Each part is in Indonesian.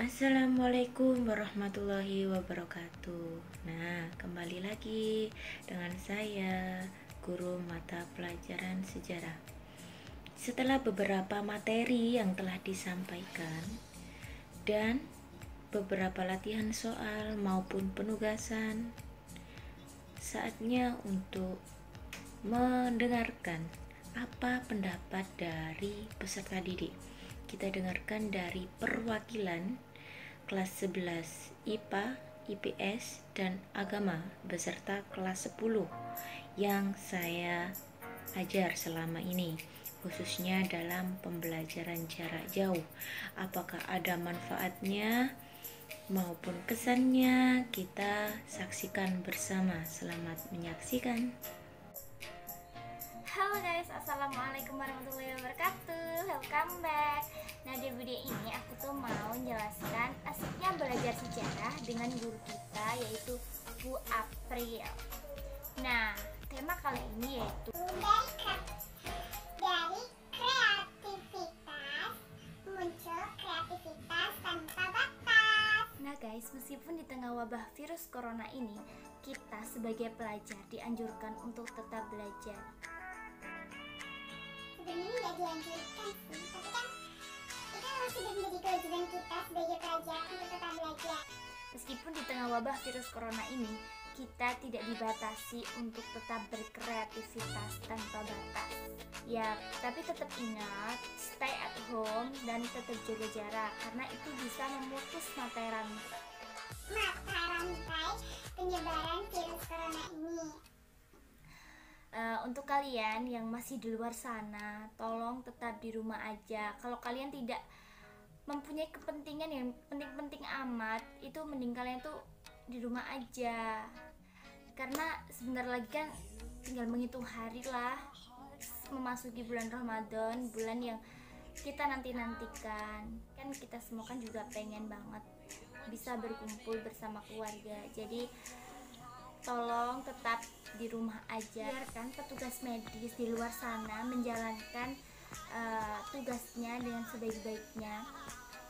Assalamualaikum warahmatullahi wabarakatuh. Nah, kembali lagi dengan saya, guru mata pelajaran sejarah. Setelah beberapa materi yang telah disampaikan dan beberapa latihan soal maupun penugasan, saatnya untuk mendengarkan apa pendapat dari peserta didik. Kita dengarkan dari perwakilan kelas 11 IPA, IPS, dan Agama beserta kelas 10 yang saya ajar selama ini, khususnya dalam pembelajaran jarak jauh. Apakah ada manfaatnya maupun kesannya? Kita saksikan bersama. Selamat menyaksikan. Halo guys, assalamualaikum warahmatullahi wabarakatuh. Welcome back. Nah, di video ini aku tuh mau menjelaskan asiknya belajar sejarah dengan guru kita, yaitu Bu April. Nah, tema kali ini yaitu dari kreativitas muncul kreativitas tanpa batas. Nah guys, meskipun di tengah wabah virus corona ini, kita sebagai pelajar dianjurkan untuk tetap belajar. Sebenarnya nggak dianjurkan sih, tapi kan itu sudah menjadi kewajiban kita sebagai pelajar untuk tetap belajar. Meskipun di tengah wabah virus corona ini, kita tidak dibatasi untuk tetap berkreativitas tanpa batas. Ya, tapi tetap ingat, stay at home dan tetap jaga jarak, karena itu bisa memutus mata rantai penyebaran virus corona ini. Untuk kalian yang masih di luar sana, tolong tetap di rumah aja. Kalau kalian tidak mempunyai kepentingan yang penting-penting amat, itu mending kalian tuh di rumah aja, karena sebentar lagi kan tinggal menghitung hari lah memasuki bulan Ramadan, bulan yang kita nantikan. Kan kita semua kan juga pengen banget bisa berkumpul bersama keluarga. Jadi tolong tetap di rumah aja, biarkan petugas medis di luar sana menjalankan tugasnya dengan sebaik-baiknya.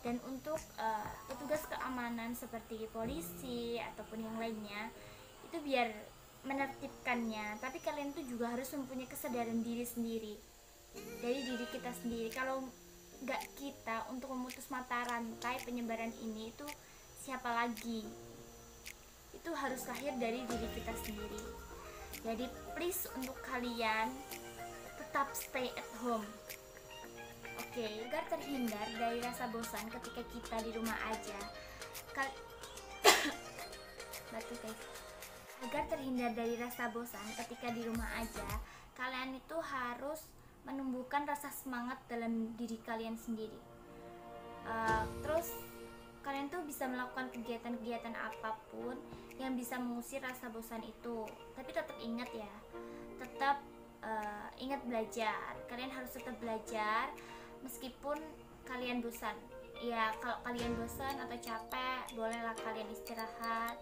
Dan untuk petugas keamanan seperti polisi ataupun yang lainnya, itu biar menertibkannya. Tapi kalian tuh juga harus mempunyai kesadaran diri sendiri, dari diri kita sendiri. Kalau nggak kita untuk memutus mata rantai penyebaran ini, itu siapa lagi? Itu harus lahir dari diri kita sendiri. Jadi please, untuk kalian tetap stay at home. Oke, agar terhindar dari rasa bosan ketika kita di rumah aja. Batu guys. Agar terhindar dari rasa bosan ketika di rumah aja, kalian itu harus menumbuhkan rasa semangat dalam diri kalian sendiri. Terus kalian tuh bisa melakukan kegiatan-kegiatan apapun yang bisa mengusir rasa bosan itu. Tapi tetap ingat ya, tetap ingat belajar. Kalian harus tetap belajar meskipun kalian bosan. Ya, kalau kalian bosan atau capek, bolehlah kalian istirahat.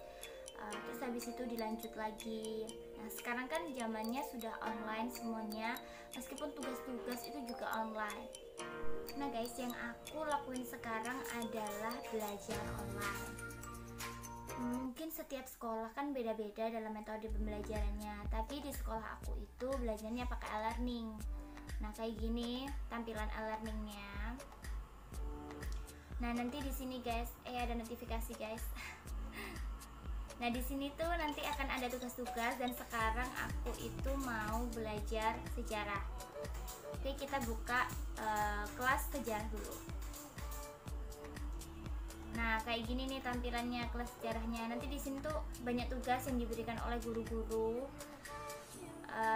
Terus habis itu dilanjut lagi. Nah, sekarang kan zamannya sudah online semuanya, meskipun tugas-tugas itu juga online. Nah guys, yang aku lakuin sekarang adalah belajar online. Mungkin setiap sekolah kan beda-beda dalam metode pembelajarannya, tapi di sekolah aku itu belajarnya pakai e-learning. Nah, kayak gini tampilan e-learningnya. Nah, nanti di sini guys, ada notifikasi guys. Nah, di sini tuh nanti akan ada tugas-tugas, dan sekarang aku itu mau belajar sejarah. Oke, kita buka kelas sejarah dulu. Nah, kayak gini nih tampilannya kelas sejarahnya. Nanti di sini tuh banyak tugas yang diberikan oleh guru-guru,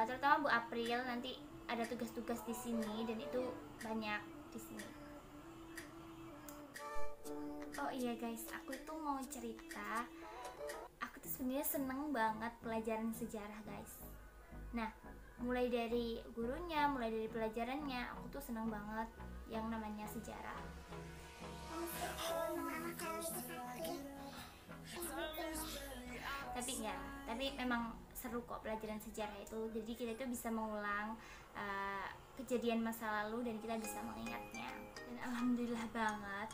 terutama Bu April. Nanti ada tugas-tugas di sini, dan itu banyak di sini. Oh iya guys, aku tuh mau cerita. Aku tuh sebenarnya seneng banget pelajaran sejarah guys. Nah, mulai dari gurunya, mulai dari pelajarannya, aku tuh seneng banget yang namanya sejarah. Tapi memang seru kok pelajaran sejarah itu. Jadi kita itu bisa mengulang kejadian masa lalu dan kita bisa mengingatnya. Dan alhamdulillah banget,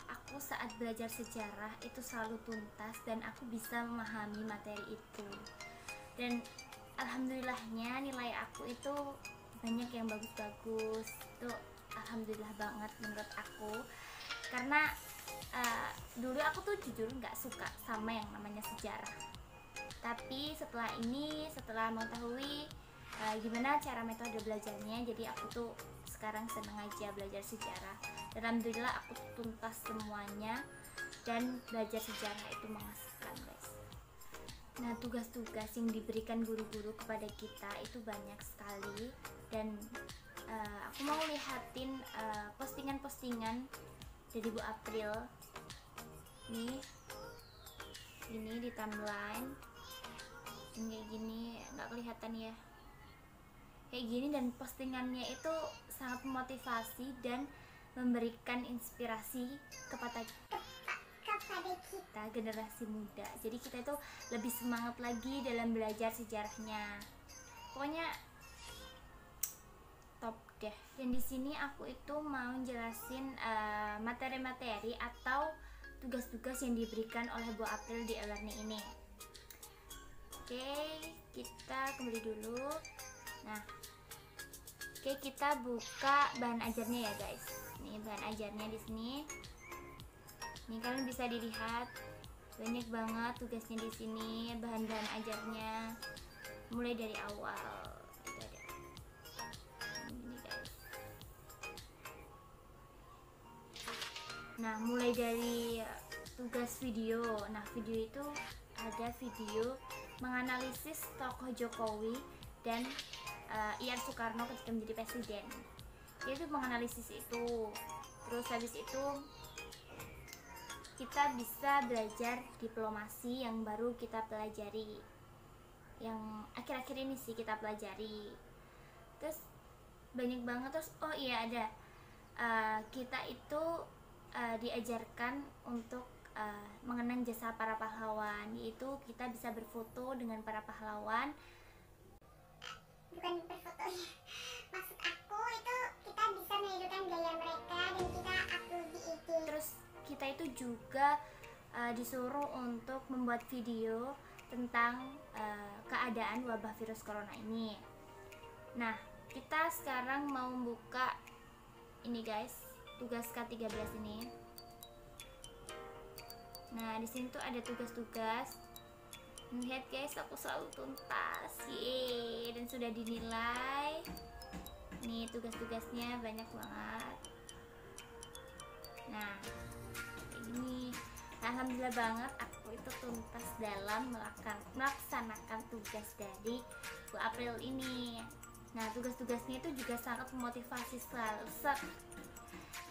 aku aku saat belajar sejarah itu selalu tuntas dan aku bisa memahami materi itu. Dan alhamdulillahnya nilai aku itu banyak yang bagus-bagus. Itu alhamdulillah banget menurut aku. Karena dulu aku tuh jujur nggak suka sama yang namanya sejarah. Tapi setelah mengetahui gimana cara metode belajarnya, jadi aku tuh sekarang seneng aja belajar sejarah. Dan alhamdulillah aku tuntas semuanya, dan belajar sejarah itu mengasihkan, guys. Nah, tugas-tugas yang diberikan guru-guru kepada kita itu banyak sekali, dan aku mau lihatin postingan-postingan dari Bu April nih. Ini di timeline kayak gini, nggak kelihatan ya, kayak gini, dan postingannya itu sangat memotivasi dan memberikan inspirasi kepada kita generasi muda. Jadi kita itu lebih semangat lagi dalam belajar sejarahnya. Pokoknya top deh. Dan di sini aku itu mau jelasin materi-materi atau tugas-tugas yang diberikan oleh Bu April di e-learning ini. Oke, kita kembali dulu. Nah, oke, kita buka bahan ajarnya ya, guys. Nih bahan ajarnya di sini. Nih kalian bisa dilihat banyak banget tugasnya di sini, bahan-bahan ajarnya mulai dari awal. Itu ada. Ini, guys. Nah, mulai dari tugas video. Nah, video itu ada video menganalisis tokoh Jokowi dan Ir Soekarno ketika menjadi presiden. Dia itu menganalisis itu. Terus habis itu kita bisa belajar diplomasi yang baru kita pelajari, yang akhir-akhir ini sih kita pelajari. Terus banyak banget. Terus oh iya ada kita itu diajarkan untuk mengenang jasa para pahlawan, yaitu kita bisa berfoto dengan para pahlawan. Bukan berfoto ya, maksud aku itu kita bisa menirukan gaya mereka dan kita upload di IG. Terus kita itu juga disuruh untuk membuat video tentang keadaan wabah virus corona ini. Nah, kita sekarang mau buka ini, guys, tugas K13 ini. Nah, di sini tuh ada tugas-tugas. Lihat, guys, aku selalu tuntas. Yeay, dan sudah dinilai. Nih tugas-tugasnya banyak banget. Nah, kayak gini. Alhamdulillah banget aku itu tuntas dalam melaksanakan tugas dari Bu April ini. Nah, tugas-tugasnya itu juga sangat memotivasi selalu.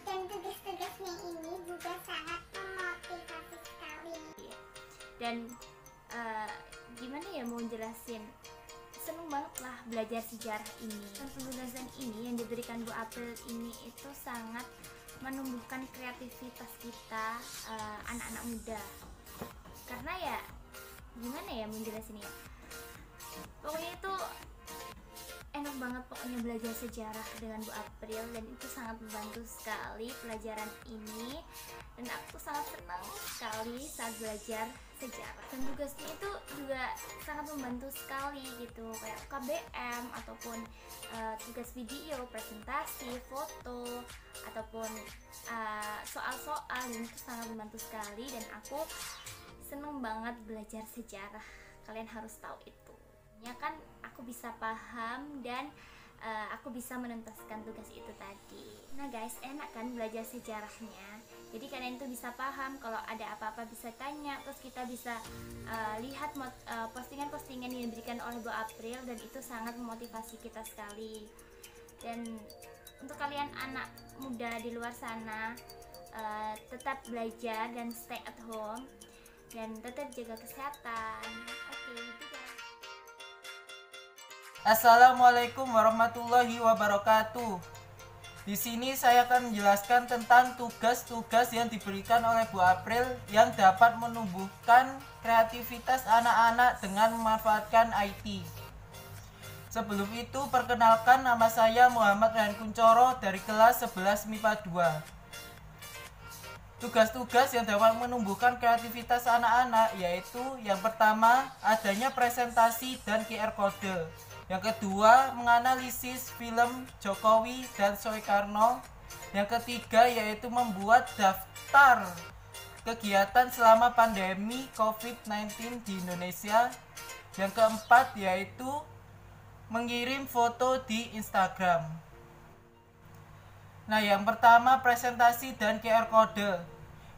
Dan tugas-tugasnya ini juga sangat memotivasi sekali. Dan gimana ya mau jelasin, seneng banget lah belajar sejarah ini. Dan penugasan ini yang diberikan Bu April ini itu sangat menumbuhkan kreativitas kita anak-anak muda. Karena ya gimana ya mau jelasin ya, pokoknya itu enak banget pokoknya belajar sejarah dengan Bu April, dan itu sangat membantu sekali pelajaran ini, dan aku sangat senang sekali saat belajar sejarah. Dan tugasnya itu juga sangat membantu sekali gitu, kayak KBM ataupun tugas video, presentasi, foto, ataupun soal-soal, dan itu sangat membantu sekali, dan aku seneng banget belajar sejarah. Kalian harus tahu itu ya kan, aku bisa paham dan aku bisa menuntaskan tugas itu tadi. Nah guys, enak kan belajar sejarahnya. Jadi kalian tuh bisa paham, kalau ada apa-apa bisa tanya, terus kita bisa lihat postingan-postingan yang diberikan oleh Bu April, dan itu sangat memotivasi kita sekali. Dan untuk kalian anak muda di luar sana, tetap belajar dan stay at home, dan tetap jaga kesehatan. Oke, itu guys. Assalamualaikum warahmatullahi wabarakatuh. Di sini saya akan menjelaskan tentang tugas-tugas yang diberikan oleh Bu April yang dapat menumbuhkan kreativitas anak-anak dengan memanfaatkan IT. Sebelum itu, perkenalkan, nama saya Muhammad Ryan Kuncoro dari kelas 11 MIPA 2. Tugas-tugas yang dapat menumbuhkan kreativitas anak-anak yaitu yang pertama adanya presentasi dan QR code. Yang kedua menganalisis film Jokowi dan Soekarno. Yang ketiga yaitu membuat daftar kegiatan selama pandemi COVID-19 di Indonesia. Yang keempat yaitu mengirim foto di Instagram. Nah, yang pertama presentasi dan QR code.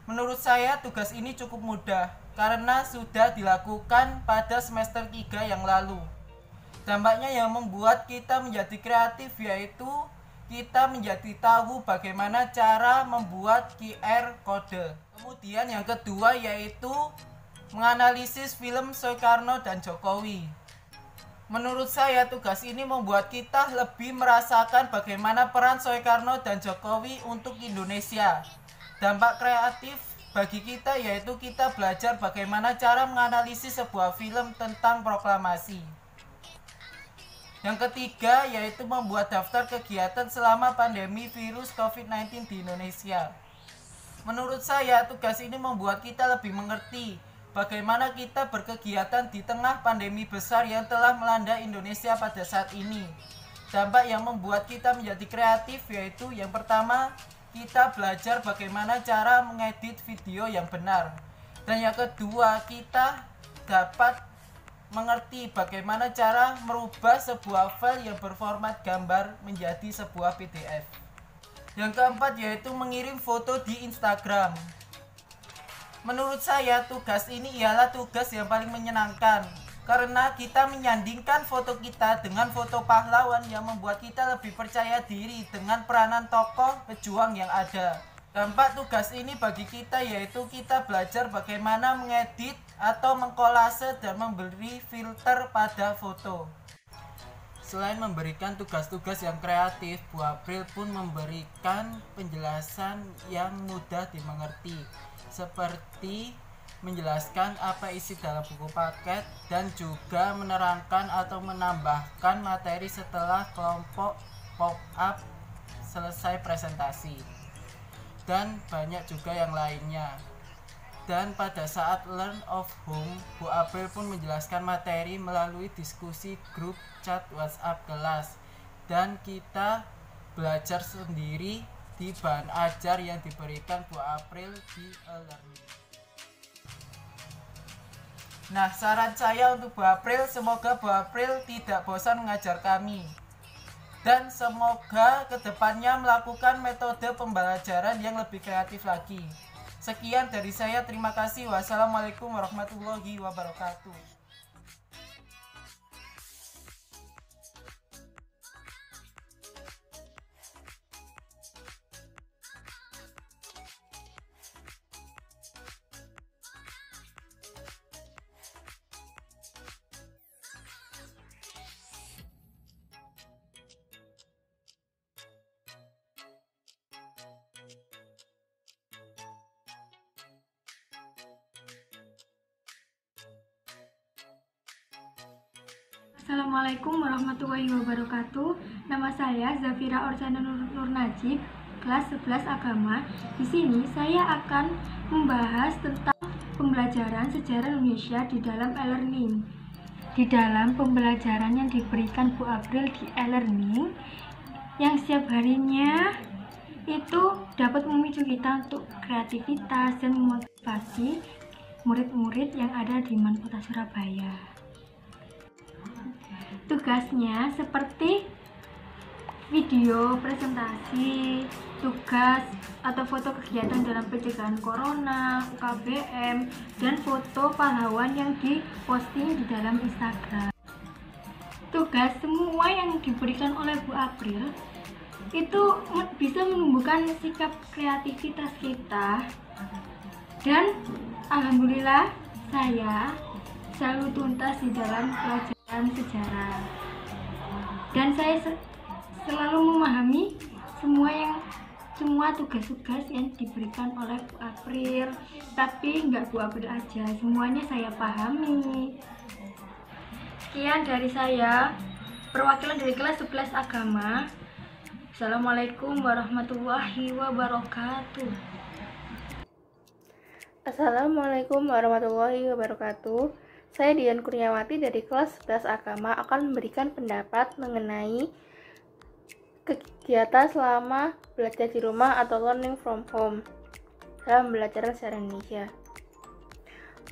Menurut saya tugas ini cukup mudah karena sudah dilakukan pada semester 3 yang lalu. Dampaknya yang membuat kita menjadi kreatif yaitu kita menjadi tahu bagaimana cara membuat QR code. Kemudian yang kedua yaitu menganalisis film Soekarno dan Jokowi. Menurut saya tugas ini membuat kita lebih merasakan bagaimana peran Soekarno dan Jokowi untuk Indonesia. Dampak kreatif bagi kita yaitu kita belajar bagaimana cara menganalisis sebuah film tentang proklamasi. Yang ketiga yaitu membuat daftar kegiatan selama pandemi virus COVID-19 di Indonesia. Menurut saya tugas ini membuat kita lebih mengerti bagaimana kita berkegiatan di tengah pandemi besar yang telah melanda Indonesia pada saat ini. Dampak yang membuat kita menjadi kreatif yaitu yang pertama, kita belajar bagaimana cara mengedit video yang benar. Dan yang kedua, kita dapat mengerti bagaimana cara merubah sebuah file yang berformat gambar menjadi sebuah PDF. Yang keempat yaitu mengirim foto di Instagram. Menurut saya tugas ini ialah tugas yang paling menyenangkan karena kita menyandingkan foto kita dengan foto pahlawan yang membuat kita lebih percaya diri dengan peranan tokoh pejuang yang ada. Dampak tugas ini bagi kita yaitu kita belajar bagaimana mengedit atau mengkolase dan memberi filter pada foto. Selain memberikan tugas-tugas yang kreatif, Bu April pun memberikan penjelasan yang mudah dimengerti, seperti menjelaskan apa isi dalam buku paket dan juga menerangkan atau menambahkan materi setelah kelompok pop-up selesai presentasi. Dan banyak juga yang lainnya. Dan pada saat Learn of Home, Bu April pun menjelaskan materi melalui diskusi grup chat WhatsApp kelas. Dan kita belajar sendiri di bahan ajar yang diberikan Bu April di e-learning. Nah, saran saya untuk Bu April, semoga Bu April tidak bosan mengajar kami. Dan semoga kedepannya melakukan metode pembelajaran yang lebih kreatif lagi. Sekian dari saya, terima kasih. Wassalamualaikum warahmatullahi wabarakatuh. Assalamualaikum warahmatullahi wabarakatuh. Nama saya Zafira Orsana Nur Najib, kelas 11 Agama. Di sini saya akan membahas tentang pembelajaran sejarah Indonesia di dalam e-learning. Di dalam pembelajaran yang diberikan Bu April di e-learning, yang setiap harinya itu dapat memicu kita untuk kreativitas dan memotivasi murid-murid yang ada di MAN Kota Surabaya. Tugasnya seperti video presentasi, tugas atau foto kegiatan dalam pencegahan corona, UKBM, dan foto pahlawan yang diposting di dalam Instagram. Tugas semua yang diberikan oleh Bu April itu bisa menumbuhkan sikap kreativitas kita, dan alhamdulillah saya selalu tuntas di dalam pelajaran sejarah, dan saya selalu memahami semua tugas-tugas yang diberikan oleh Bu April. Tapi nggak Bu April aja, semuanya saya pahami. Sekian dari saya, perwakilan dari kelas 11 Agama. Assalamualaikum warahmatullahi wabarakatuh. Assalamualaikum warahmatullahi wabarakatuh. Saya Dian Kurniawati dari kelas 11 Agama akan memberikan pendapat mengenai kegiatan selama belajar di rumah atau learning from home dalam pembelajaran secara Indonesia.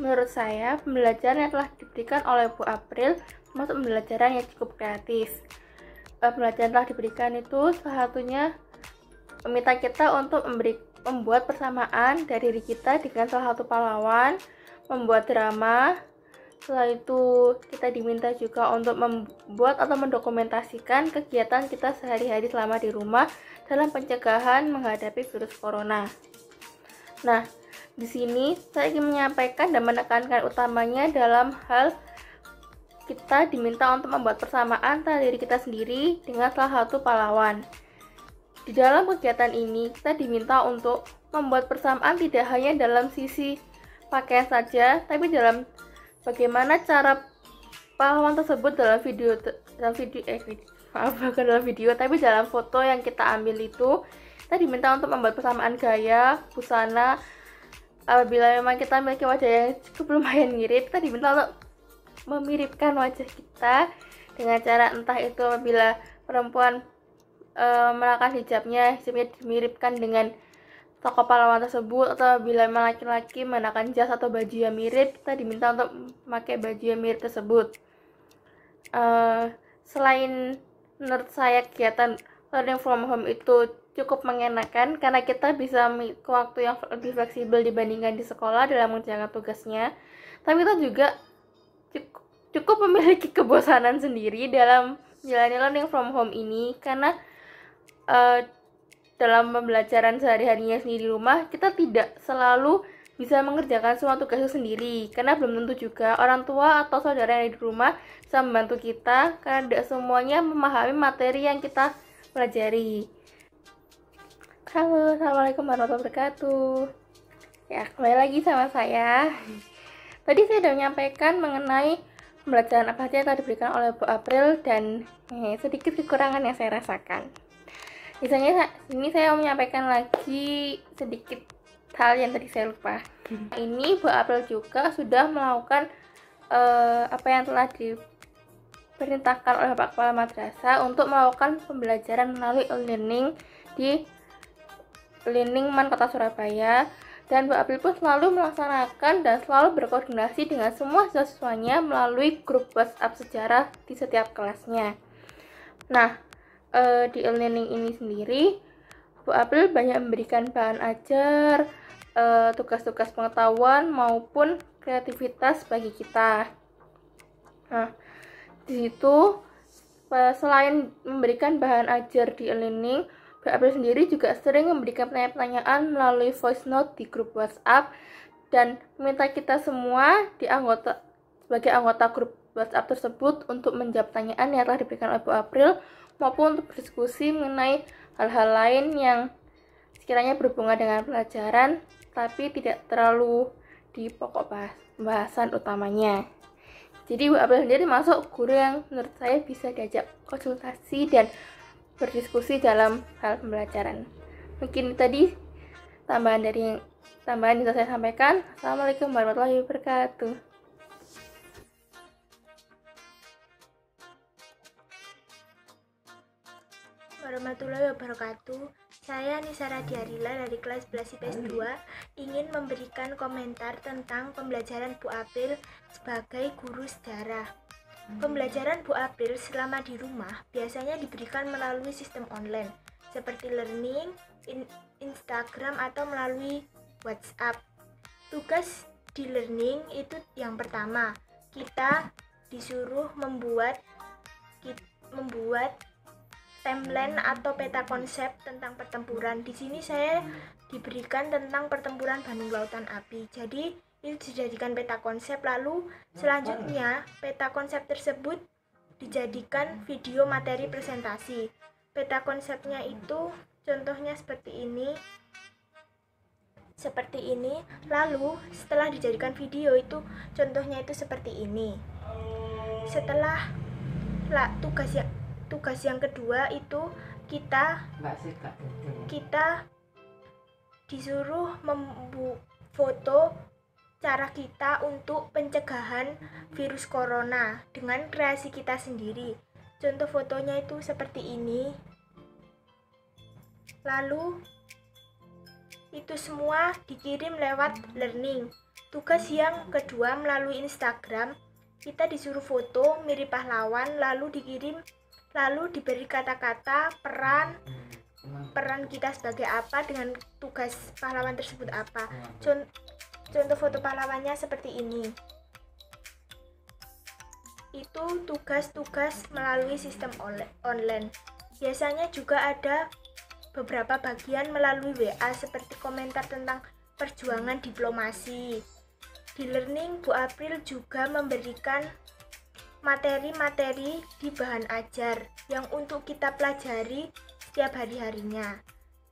Menurut saya, pembelajaran yang telah diberikan oleh Bu April termasuk pembelajaran yang cukup kreatif. Pembelajaran yang telah diberikan itu salah satunya meminta kita untuk membuat persamaan dari diri kita dengan salah satu pahlawan, membuat drama. Setelah itu kita diminta juga untuk membuat atau mendokumentasikan kegiatan kita sehari-hari selama di rumah dalam pencegahan menghadapi virus corona. Nah, di sini saya ingin menyampaikan dan menekankan utamanya dalam hal kita diminta untuk membuat persamaan antara diri kita sendiri dengan salah satu pahlawan. Di dalam kegiatan ini, kita diminta untuk membuat persamaan tidak hanya dalam sisi pakaian saja, tapi dalam bagaimana cara pahlawan tersebut dalam dalam foto yang kita ambil itu, kita diminta untuk membuat persamaan gaya, busana. Apabila memang kita memiliki wajah yang cukup lumayan mirip, kita diminta untuk memiripkan wajah kita dengan cara entah itu apabila perempuan melakukan hijabnya dimiripkan dengan tokoh pahlawan tersebut, atau bila laki-laki mengenakan jas atau baju yang mirip, kita diminta untuk memakai baju yang mirip tersebut. Selain menurut saya kegiatan learning from home itu cukup mengenakan karena kita bisa memiliki waktu yang lebih fleksibel dibandingkan di sekolah dalam mengerjakan tugasnya, tapi kita juga cukup memiliki kebosanan sendiri dalam menjalani learning from home ini karena dalam pembelajaran sehari-harinya sendiri di rumah, kita tidak selalu bisa mengerjakan semua tugas itu sendiri karena belum tentu juga orang tua atau saudara yang ada di rumah bisa membantu kita karena tidak semuanya memahami materi yang kita pelajari. Halo, assalamualaikum warahmatullahi wabarakatuh. Ya, kembali lagi sama saya. Tadi saya sudah menyampaikan mengenai pembelajaran apa saja yang telah diberikan oleh Bu April dan sedikit kekurangan yang saya rasakan. Misalnya ini saya mau menyampaikan lagi sedikit hal yang tadi saya lupa. Ini Bu April juga sudah melakukan apa yang telah diperintahkan oleh Pak Kepala Madrasah untuk melakukan pembelajaran melalui e-learning di Learning Man Kota Surabaya, dan Bu April pun selalu melaksanakan dan selalu berkoordinasi dengan semua siswanya melalui grup WhatsApp sejarah di setiap kelasnya. Nah, di e-learning ini sendiri, Bu April banyak memberikan bahan ajar, tugas-tugas pengetahuan maupun kreativitas bagi kita. Nah, di situ selain memberikan bahan ajar di e-learning, Bu April sendiri juga sering memberikan pertanyaan-pertanyaan melalui voice note di grup WhatsApp dan meminta kita semua sebagai anggota grup WhatsApp tersebut untuk menjawab pertanyaan yang telah diberikan oleh Bu April maupun untuk berdiskusi mengenai hal-hal lain yang sekiranya berhubungan dengan pelajaran tapi tidak terlalu di pokok pembahasan utamanya. Jadi Bu April sendiri masuk guru yang menurut saya bisa diajak konsultasi dan berdiskusi dalam hal pembelajaran. Mungkin tadi tambahan yang saya sampaikan. Assalamualaikum warahmatullahi wabarakatuh. Warahmatullahi wabarakatuh. Saya Nisara Diarila dari kelas 11 IPS 2 ingin memberikan komentar tentang pembelajaran Bu April sebagai guru sejarah. Pembelajaran Bu April selama di rumah biasanya diberikan melalui sistem online seperti learning, Instagram atau melalui WhatsApp. Tugas di learning itu yang pertama, kita disuruh membuat timeline atau peta konsep tentang pertempuran. Di sini saya diberikan tentang pertempuran Bandung Lautan Api. Jadi itu dijadikan peta konsep, lalu selanjutnya peta konsep tersebut dijadikan video materi presentasi. Peta konsepnya itu contohnya seperti ini. Lalu setelah dijadikan video itu contohnya itu seperti ini. Setelah tugas yang kedua itu kita disuruh foto cara kita untuk pencegahan virus corona dengan kreasi kita sendiri. Contoh fotonya itu seperti ini. Lalu itu semua dikirim lewat learning. Tugas yang kedua melalui Instagram, kita disuruh foto mirip pahlawan, lalu dikirim, lalu diberi kata-kata peran kita sebagai apa dengan tugas pahlawan tersebut apa. Contoh foto pahlawannya seperti ini. Itu tugas-tugas melalui sistem online. Biasanya juga ada beberapa bagian melalui WA seperti komentar tentang perjuangan diplomasi. Di learning, Bu April juga memberikan materi-materi di bahan ajar yang untuk kita pelajari setiap hari-harinya.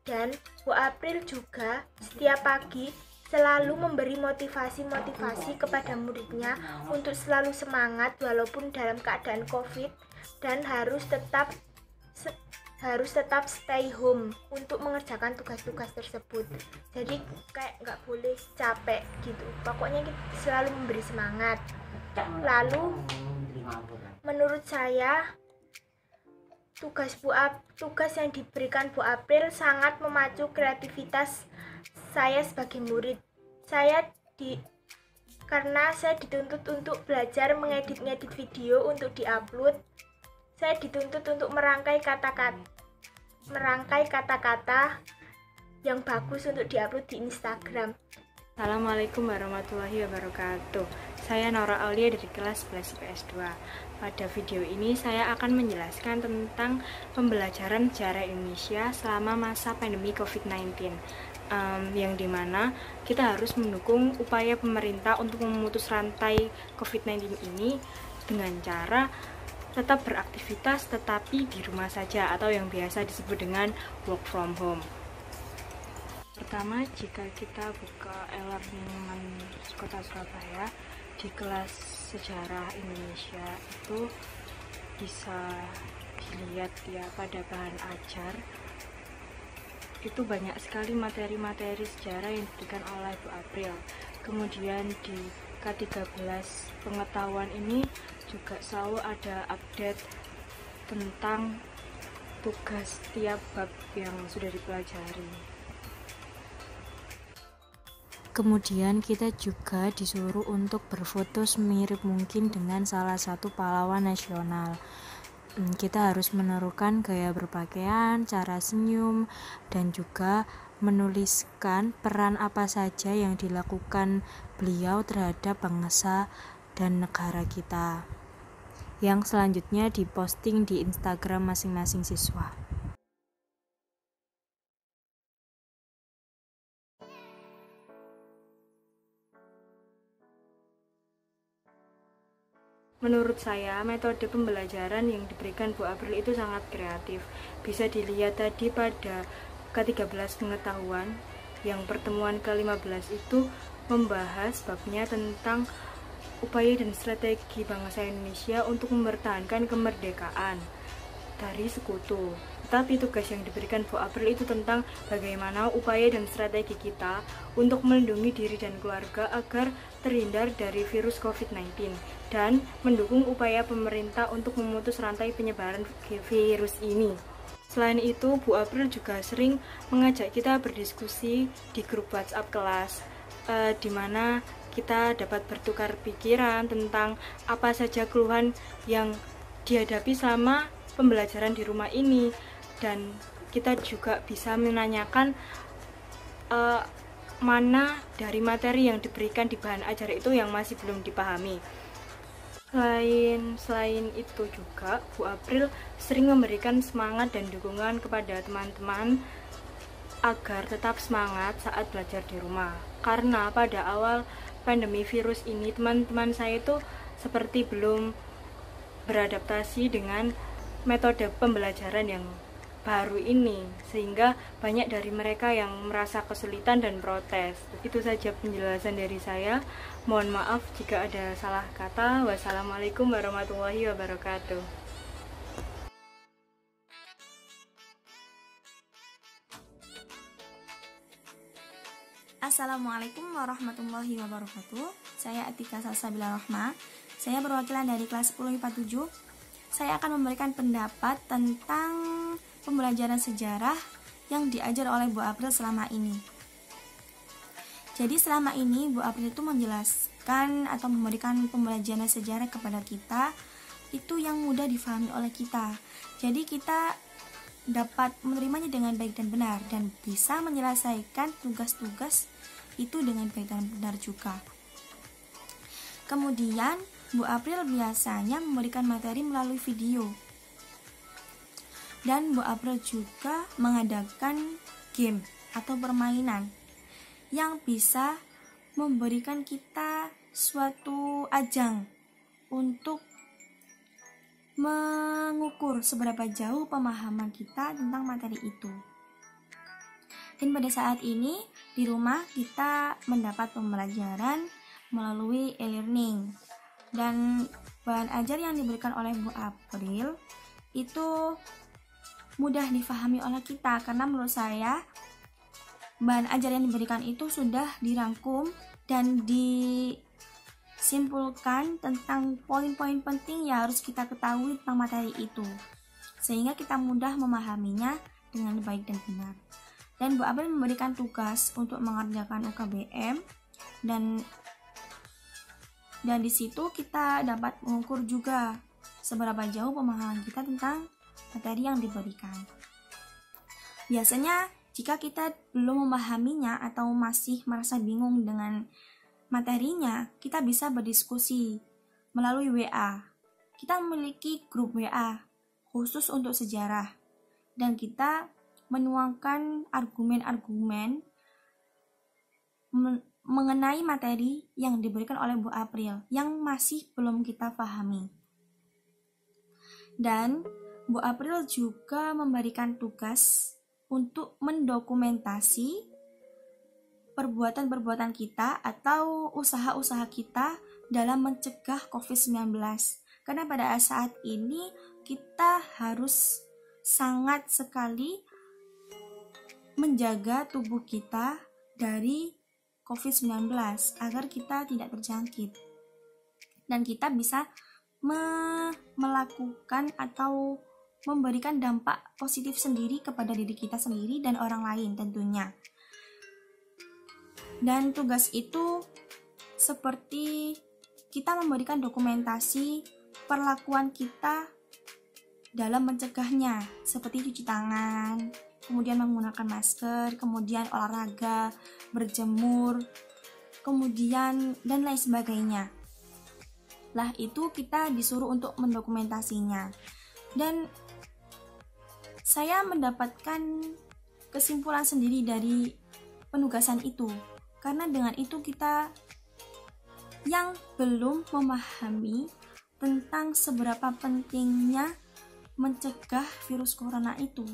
Dan Bu April juga setiap pagi selalu memberi motivasi-motivasi kepada muridnya untuk selalu semangat walaupun dalam keadaan COVID dan harus tetap stay home untuk mengerjakan tugas-tugas tersebut. Jadi kayak nggak boleh capek gitu. Pokoknya kita selalu memberi semangat. Lalu menurut saya tugas yang diberikan Bu April sangat memacu kreativitas saya sebagai murid. Karena saya dituntut untuk belajar mengedit video untuk diupload. Saya dituntut untuk merangkai kata-kata yang bagus untuk diupload di Instagram. Assalamualaikum warahmatullahi wabarakatuh. Saya Nora Aulia dari kelas 11 IPS 2. Pada video ini saya akan menjelaskan tentang pembelajaran sejarah Indonesia selama masa pandemi COVID-19, yang dimana kita harus mendukung upaya pemerintah untuk memutus rantai COVID-19 ini dengan cara tetap beraktivitas tetapi di rumah saja atau yang biasa disebut dengan work from home. Pertama, jika kita buka e-learning Kota Surabaya di kelas sejarah Indonesia itu bisa dilihat ya pada bahan ajar itu banyak sekali materi-materi sejarah yang diberikan oleh Bu April. Kemudian di K13 pengetahuan ini juga selalu ada update tentang tugas tiap bab yang sudah dipelajari. Kemudian kita juga disuruh untuk berfoto semirip mungkin dengan salah satu pahlawan nasional. Kita harus menirukan gaya berpakaian, cara senyum, dan juga menuliskan peran apa saja yang dilakukan beliau terhadap bangsa dan negara kita, yang selanjutnya diposting di Instagram masing-masing siswa. Menurut saya, metode pembelajaran yang diberikan Bu April itu sangat kreatif. Bisa dilihat tadi pada K13 pengetahuan, yang pertemuan ke-15 itu membahas babnya tentang upaya dan strategi bangsa Indonesia untuk mempertahankan kemerdekaan dari sekutu. Tetapi tugas yang diberikan Bu April itu tentang bagaimana upaya dan strategi kita untuk melindungi diri dan keluarga agar terhindar dari virus COVID-19 dan mendukung upaya pemerintah untuk memutus rantai penyebaran virus ini. Selain itu, Bu April juga sering mengajak kita berdiskusi di grup WhatsApp kelas, di mana kita dapat bertukar pikiran tentang apa saja keluhan yang dihadapi selama pembelajaran di rumah ini, dan kita juga bisa menanyakan mana dari materi yang diberikan di bahan ajar itu yang masih belum dipahami. Selain itu juga Bu April sering memberikan semangat dan dukungan kepada teman-teman agar tetap semangat saat belajar di rumah. Karena pada awal pandemi virus ini teman-teman saya itu seperti belum beradaptasi dengan metode pembelajaran yang baru ini, sehingga banyak dari mereka yang merasa kesulitan dan protes. Itu saja penjelasan dari saya. Mohon maaf jika ada salah kata. Wassalamualaikum warahmatullahi wabarakatuh. Assalamualaikum warahmatullahi wabarakatuh. Saya Atika Salsabila Rahma. Saya perwakilan dari kelas 10 IPA 7. Saya akan memberikan pendapat tentang pembelajaran sejarah yang diajar oleh Bu April selama ini. Jadi selama ini Bu April itu menjelaskan atau memberikan pembelajaran sejarah kepada kita itu yang mudah difahami oleh kita. Jadi kita dapat menerimanya dengan baik dan benar dan bisa menyelesaikan tugas-tugas itu dengan baik dan benar juga. Kemudian Bu April biasanya memberikan materi melalui video. Dan Bu April juga mengadakan game atau permainan yang bisa memberikan kita suatu ajang untuk mengukur seberapa jauh pemahaman kita tentang materi itu. Dan pada saat ini di rumah kita mendapat pembelajaran melalui e-learning. Dan bahan ajar yang diberikan oleh Bu April itu mudah difahami oleh kita karena menurut saya bahan ajar yang diberikan itu sudah dirangkum dan disimpulkan tentang poin-poin penting yang harus kita ketahui tentang materi itu, sehingga kita mudah memahaminya dengan baik dan benar. Dan Bu April memberikan tugas untuk mengerjakan UKBM dan di situ kita dapat mengukur juga seberapa jauh pemahaman kita tentang materi yang diberikan. Biasanya jika kita belum memahaminya atau masih merasa bingung dengan materinya, kita bisa berdiskusi melalui WA. Kita memiliki grup WA khusus untuk sejarah dan kita menuangkan argumen-argumen mengenai materi yang diberikan oleh Bu April yang masih belum kita pahami. Dan Bu April juga memberikan tugas untuk mendokumentasi perbuatan-perbuatan kita atau usaha-usaha kita dalam mencegah COVID-19. Karena pada saat ini kita harus sangat sekali menjaga tubuh kita dari COVID-19 agar kita tidak terjangkit. Dan kita bisa melakukan atau memberikan dampak positif sendiri kepada diri kita sendiri dan orang lain tentunya. Dan tugas itu seperti kita memberikan dokumentasi perlakuan kita dalam mencegahnya, seperti cuci tangan, kemudian menggunakan masker, kemudian olahraga, berjemur, kemudian dan lain sebagainya. Lah itu kita disuruh untuk mendokumentasinya. Dan saya mendapatkan kesimpulan sendiri dari penugasan itu. Karena dengan itu kita yang belum memahami tentang seberapa pentingnya mencegah virus corona itu.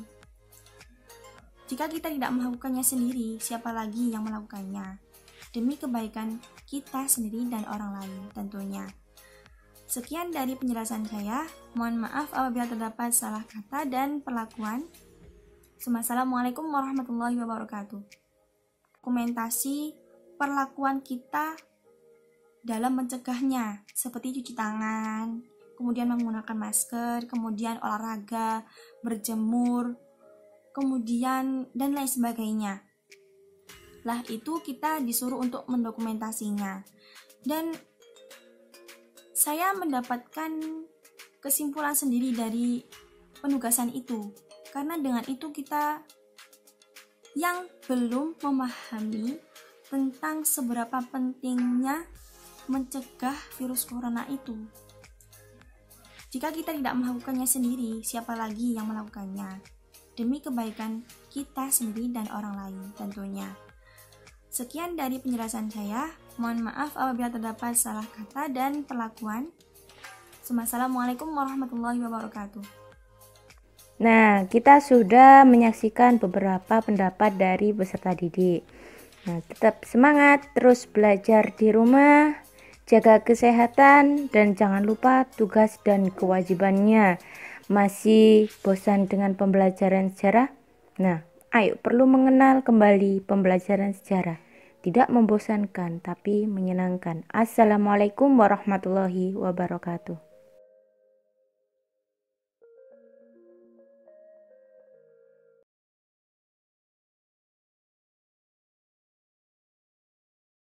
Jika kita tidak melakukannya sendiri, siapa lagi yang melakukannya? Demi kebaikan kita sendiri dan orang lain tentunya. Sekian dari penjelasan saya. Mohon maaf apabila terdapat salah kata dan perlakuan. Assalamualaikum warahmatullahi wabarakatuh. Dokumentasi perlakuan kita dalam mencegahnya, seperti cuci tangan, kemudian menggunakan masker, kemudian olahraga, berjemur, kemudian dan lain sebagainya. Lah itu kita disuruh untuk mendokumentasinya. Dan saya mendapatkan kesimpulan sendiri dari penugasan itu. Karena dengan itu kita yang belum memahami tentang seberapa pentingnya mencegah virus corona itu. Jika kita tidak melakukannya sendiri, siapa lagi yang melakukannya? Demi kebaikan kita sendiri dan orang lain tentunya. Sekian dari penjelasan saya. Mohon maaf apabila terdapat salah kata dan perlakuan. Wassalamualaikum warahmatullahi wabarakatuh. Nah, kita sudah menyaksikan beberapa pendapat dari peserta didik. Nah, tetap semangat, terus belajar di rumah, jaga kesehatan, dan jangan lupa tugas dan kewajibannya. Masih bosan dengan pembelajaran sejarah? Nah, ayo perlu mengenal kembali pembelajaran sejarah. tidak membosankan tapi menyenangkan. Assalamualaikum warahmatullahi wabarakatuh.